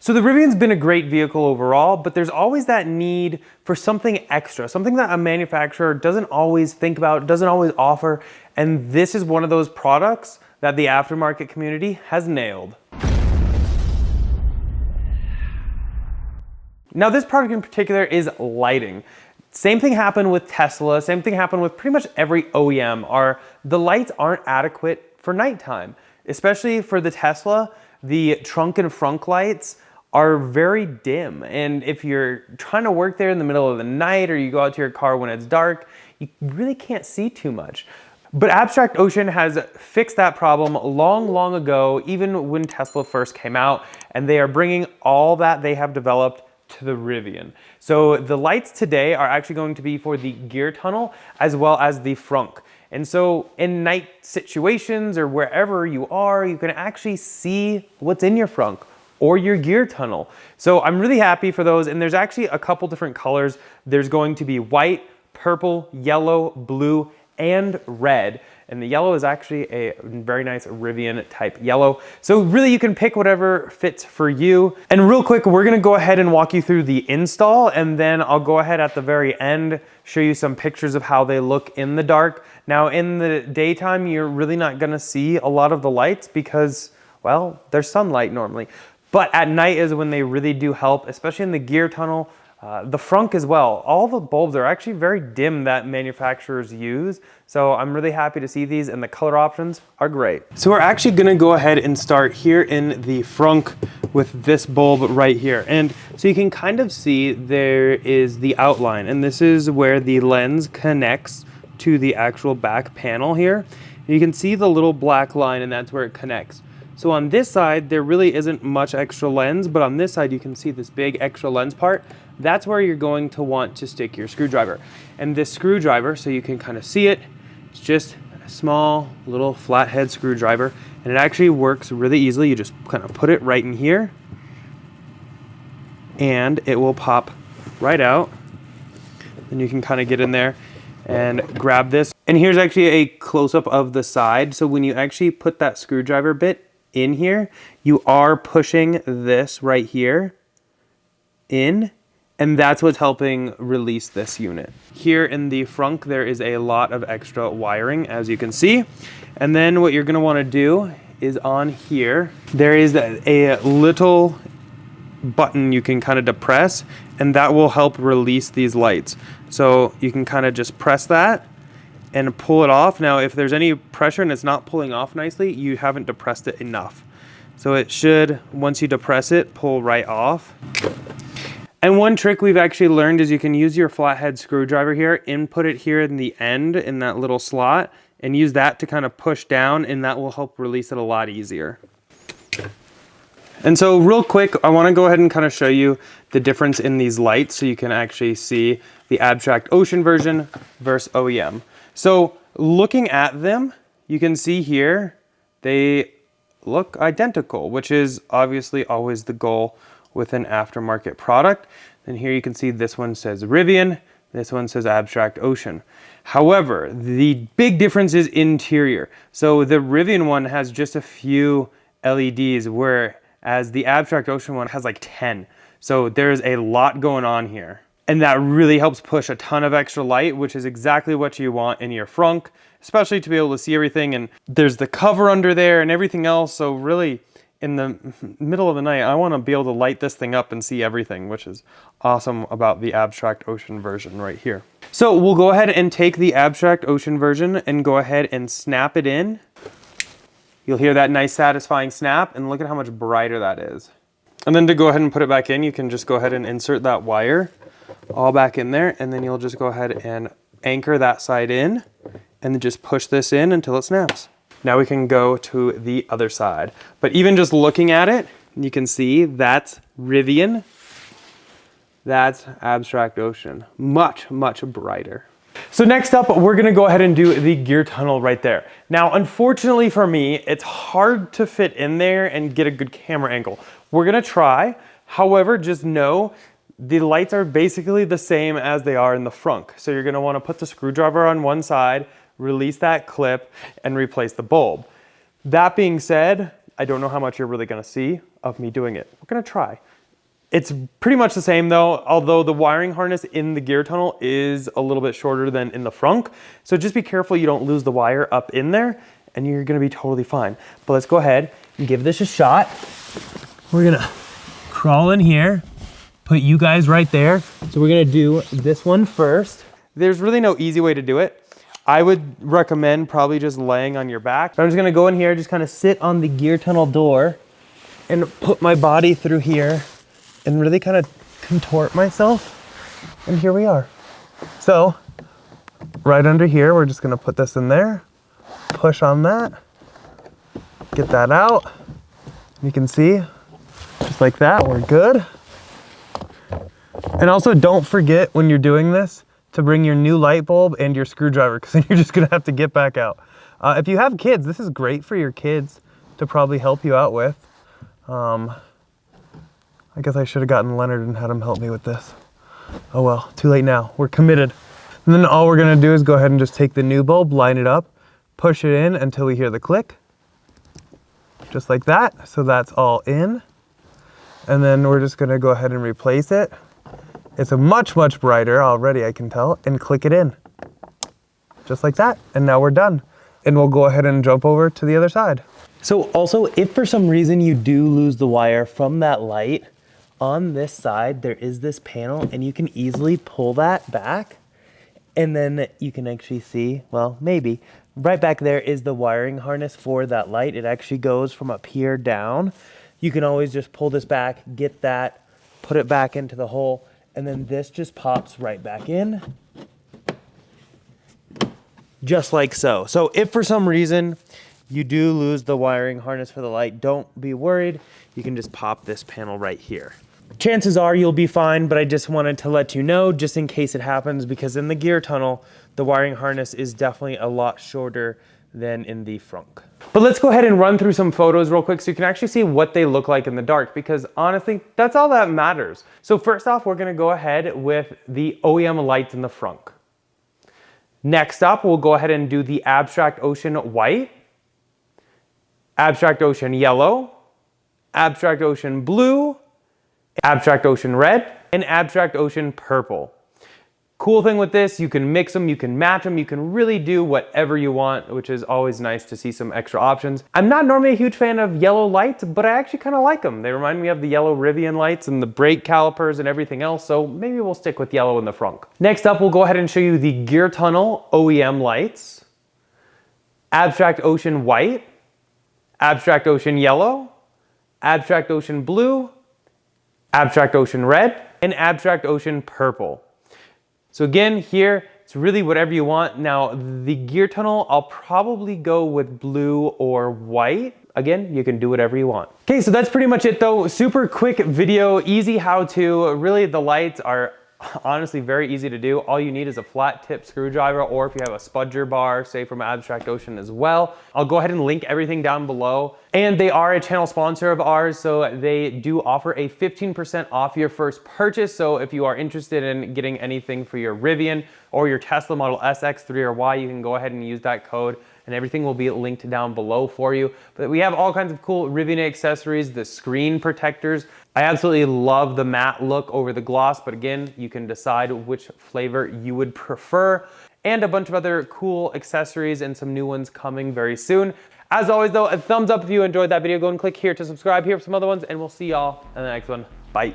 So the Rivian's been a great vehicle overall, but there's always that need for something extra, something that a manufacturer doesn't always think about, doesn't always offer, and this is one of those products that the aftermarket community has nailed. Now this product in particular is lighting. Same thing happened with Tesla, same thing happened with pretty much every OEM. The lights aren't adequate for nighttime. Especially for the Tesla, the trunk and front lights are very dim. And if you're trying to work there in the middle of the night or you go out to your car when it's dark, you really can't see too much. But Abstract Ocean has fixed that problem long ago, even when Tesla first came out, and they are bringing all that they have developed to the Rivian. So the lights today are actually going to be for the gear tunnel as well as the frunk. And so in night situations or wherever you are, you can actually see what's in your frunk or your gear tunnel. So I'm really happy for those. And there's actually a couple different colors. There's going to be white, purple, yellow, blue, and red. And the yellow is actually a very nice Rivian type yellow. So really you can pick whatever fits for you. And real quick, we're gonna go ahead and walk you through the install, and then I'll go ahead at the very end, show you some pictures of how they look in the dark. Now in the daytime, you're really not gonna see a lot of the lights because, well, there's sunlight normally. But at night is when they really do help, especially in the gear tunnel. The frunk as well. All the bulbs are actually very dim that manufacturers use. So I'm really happy to see these, and the color options are great. So we're actually gonna go ahead and start here in the frunk with this bulb right here. And so you can kind of see there is the outline, and this is where the lens connects to the actual back panel here. And you can see the little black line, and that's where it connects. So on this side, there really isn't much extra lens, but on this side, you can see this big extra lens part. That's where you're going to want to stick your screwdriver. And this screwdriver, so you can kind of see it, it's just a small little flathead screwdriver, and it actually works really easily. You just kind of put it right in here, and it will pop right out. And you can kind of get in there and grab this. And here's actually a close-up of the side. So when you actually put that screwdriver bit in here, you are pushing this right here in, and that's what's helping release this unit. Here in the frunk, there is a lot of extra wiring, as you can see. And then what you're gonna wanna do is on here, there is a little button you can kind of depress, and that will help release these lights. So you can kind of just press that and pull it off. Now, if there's any pressure and it's not pulling off nicely, you haven't depressed it enough. So it should, once you depress it, pull right off. And one trick we've actually learned is you can use your flathead screwdriver here, input it here in the end in that little slot, and use that to kind of push down, and that will help release it a lot easier. And so real quick, I want to go ahead and kind of show you the difference in these lights so you can actually see the Abstract Ocean version versus OEM. So looking at them, you can see here, they look identical, which is obviously always the goal with an aftermarket product. And here you can see this one says Rivian, this one says Abstract Ocean. However, the big difference is interior. So the Rivian one has just a few LEDs, whereas the Abstract Ocean one has like 10. So there's a lot going on here. And that really helps push a ton of extra light, which is exactly what you want in your frunk, especially to be able to see everything. And there's the cover under there and everything else. So really, in the middle of the night, I want to be able to light this thing up and see everything, which is awesome about the Abstract Ocean version right here. So we'll go ahead and take the Abstract Ocean version and go ahead and snap it in. You'll hear that nice satisfying snap, and look at how much brighter that is. And then to go ahead and put it back in, you can just go ahead and insert that wire all back in there, and then you'll just go ahead and anchor that side in, and then just push this in until it snaps. Now we can go to the other side. But even just looking at it, you can see that's Rivian, that's Abstract Ocean. Much, much brighter. So next up, we're gonna go ahead and do the gear tunnel right there. Now, unfortunately for me, it's hard to fit in there and get a good camera angle. We're gonna try. However, just know the lights are basically the same as they are in the frunk. So you're gonna wanna put the screwdriver on one side, release that clip, and replace the bulb. That being said, I don't know how much you're really gonna see. of me doing it. We're gonna try. It's pretty much the same though, although the wiring harness in the gear tunnel is a little bit shorter than in the frunk. So just be careful you don't lose the wire up in there and you're gonna be totally fine. But let's go ahead and give this a shot. We're gonna crawl in here, put you guys right there. So we're gonna do this one first. There's really no easy way to do it. I would recommend probably just laying on your back. I'm just gonna go in here, just kind of sit on the gear tunnel door and put my body through here and really kind of contort myself. And here we are. So right under here, we're just gonna put this in there, push on that, get that out. You can see, just like that, we're good. And also don't forget when you're doing this to bring your new light bulb and your screwdriver, because then you're just gonna have to get back out. If you have kids, this is great for your kids to probably help you out with. I guess I should have gotten Leonard and had him help me with this. Oh well, too late now, we're committed. And then all we're gonna do is go ahead and just take the new bulb, line it up, push it in until we hear the click. Just like that, so that's all in. And then we're just gonna go ahead and replace it. It's a much brighter already, I can tell, and click it in. Just like that, and now we're done. And we'll go ahead and jump over to the other side. So also, if for some reason you do lose the wire from that light, on this side, there is this panel and you can easily pull that back. And then you can actually see, well, maybe, right back there is the wiring harness for that light. It actually goes from up here down. You can always just pull this back, get that, put it back into the hole, and then this just pops right back in. Just like so. So if for some reason you do lose the wiring harness for the light, don't be worried. You can just pop this panel right here. Chances are you'll be fine, but I just wanted to let you know just in case it happens, because in the gear tunnel, the wiring harness is definitely a lot shorter than in the frunk. But let's go ahead and run through some photos real quick so you can actually see what they look like in the dark, because honestly, that's all that matters. So first off, we're gonna go ahead with the OEM lights in the frunk. Next up, we'll go ahead and do the Abstract Ocean white, Abstract Ocean yellow, Abstract Ocean blue, Abstract Ocean red, and Abstract Ocean purple. Cool thing with this, you can mix them, you can match them, you can really do whatever you want, which is always nice to see some extra options. I'm not normally a huge fan of yellow lights, but I actually kind of like them. They remind me of the yellow Rivian lights and the brake calipers and everything else, so maybe we'll stick with yellow in the frunk. Next up, we'll go ahead and show you the gear tunnel OEM lights, Abstract Ocean white, Abstract Ocean yellow, Abstract Ocean blue, Abstract Ocean red, and Abstract Ocean purple. So again, here, it's really whatever you want. Now, the gear tunnel, I'll probably go with blue or white. Again, you can do whatever you want. Okay, so that's pretty much it though. Super quick video, easy how to. Really, the lights are honestly very easy to do. All you need is a flat tip screwdriver, or if you have a spudger bar, say from Abstract Ocean as well. I'll go ahead and link everything down below. And they are a channel sponsor of ours, so they do offer a 15% off your first purchase. So if you are interested in getting anything for your Rivian or your Tesla Model S, X3, or Y, you can go ahead and use that code, and everything will be linked down below for you. But we have all kinds of cool Rivian accessories, the screen protectors. I absolutely love the matte look over the gloss, but again, you can decide which flavor you would prefer, and a bunch of other cool accessories and some new ones coming very soon. As always though, a thumbs up if you enjoyed that video. Go and click here to subscribe here for some other ones, and we'll see y'all in the next one. Bye.